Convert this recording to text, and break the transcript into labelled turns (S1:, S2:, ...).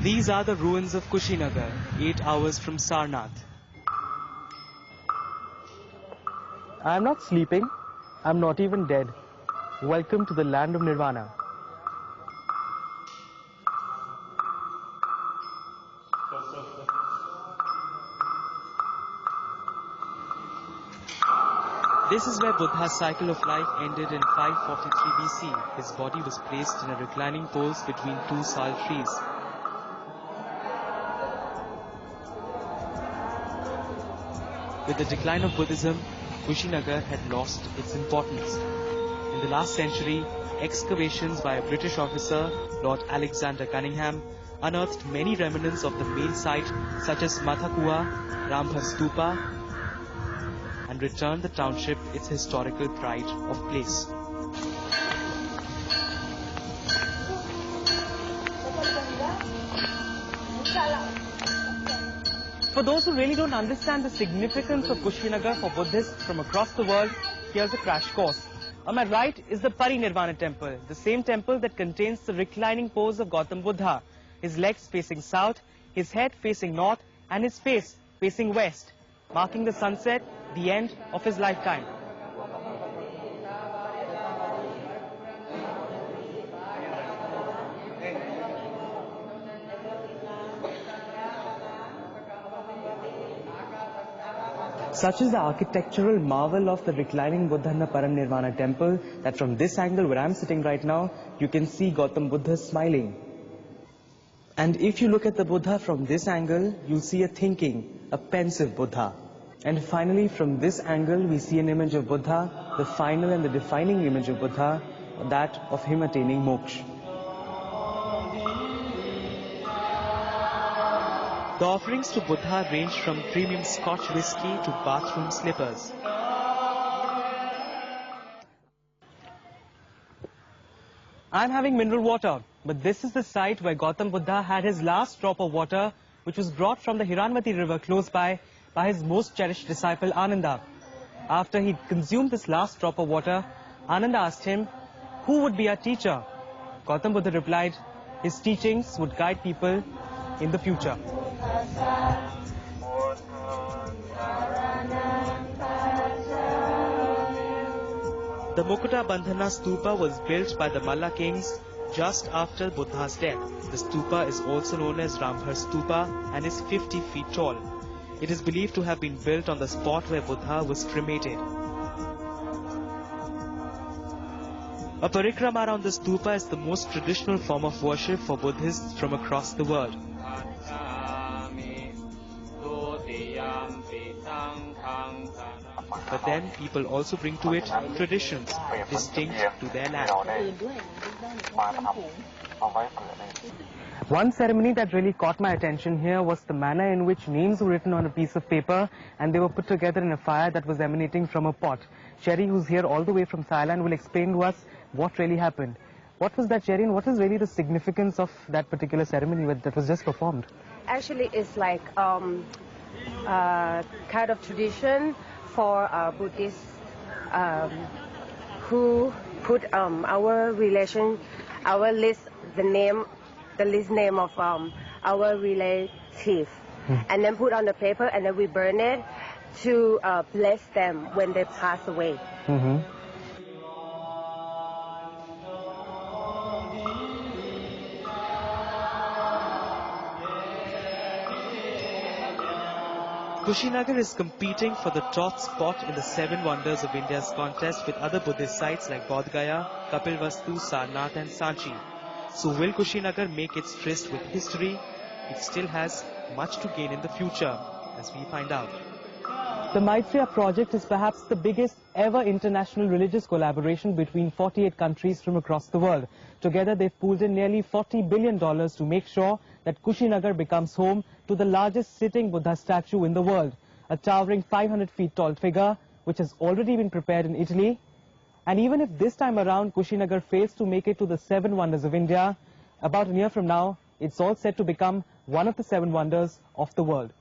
S1: These are the ruins of Kushinagar, 8 hours from Sarnath.
S2: I am not sleeping. I am not even dead. Welcome to the land of Nirvana.
S1: This is where Buddha's cycle of life ended in 543 BC. His body was placed in a reclining pose between two sal trees. With the decline of Buddhism, Kushinagar had lost its importance. In the last century, excavations by a British officer, Lord Alexander Cunningham, unearthed many remnants of the main site such as Mathakua, Rambhar Stupa, and returned the township its historical pride of place.
S2: For those who really don't understand the significance of Kushinagar for Buddhists from across the world, here's a crash course. On my right is the Parinirvana temple, the same temple that contains the reclining pose of Gautam Buddha. His legs facing south, his head facing north, and his face facing west, marking the sunset, the end of his lifetime. Such is the architectural marvel of the reclining Buddha in the Parinirvana temple that from this angle where I'm sitting right now, you can see Gautam Buddha smiling. And if you look at the Buddha from this angle, you'll see a thinking, a pensive Buddha. And finally, from this angle, we see an image of Buddha, the final and the defining image of Buddha, that of him attaining moksha.
S1: The offerings to Buddha range from premium Scotch whiskey to bathroom slippers.
S2: I'm having mineral water, but this is the site where Gautam Buddha had his last drop of water, which was brought from the Hiranvati river close by his most cherished disciple Ananda. After he consumed this last drop of water, Ananda asked him, who would be our teacher? Gautam Buddha replied, his teachings would guide people in the future.
S1: The Mukuta Bandhana Stupa was built by the Malla kings just after Buddha's death. The stupa is also known as Rambhar Stupa and is 50 feet tall. It is believed to have been built on the spot where Buddha was cremated. A parikrama around the stupa is the most traditional form of worship for Buddhists from across the world. But then people also bring to it traditions distinct to their land.
S2: One ceremony that really caught my attention here was the manner in which names were written on a piece of paper and they were put together in a fire that was emanating from a pot. Sherry, who's here all the way from Thailand, will explain to us what really happened. What was that, Sherry, and what is really the significance of that particular ceremony that was just performed?
S3: Actually, it's like kind of tradition for Buddhists who put our list name of our relative, and then put on the paper, and then we burn it to bless them when they pass away.
S1: Kushinagar is competing for the top spot in the 7 Wonders of India's contest with other Buddhist sites like Bodh Gaya, Kapilvastu, Sarnath and Sanchi. So will Kushinagar make its tryst with history? It still has much to gain in the future, as we find out.
S2: The Maitreya project is perhaps the biggest ever international religious collaboration between 48 countries from across the world. Together they've pooled in nearly $40 billion to make sure that Kushinagar becomes home to the largest sitting Buddha statue in the world, a towering 500 feet tall figure which has already been prepared in Italy. And even if this time around Kushinagar fails to make it to the 7 Wonders of India, about a year from now, it's all set to become one of the 7 Wonders of the world.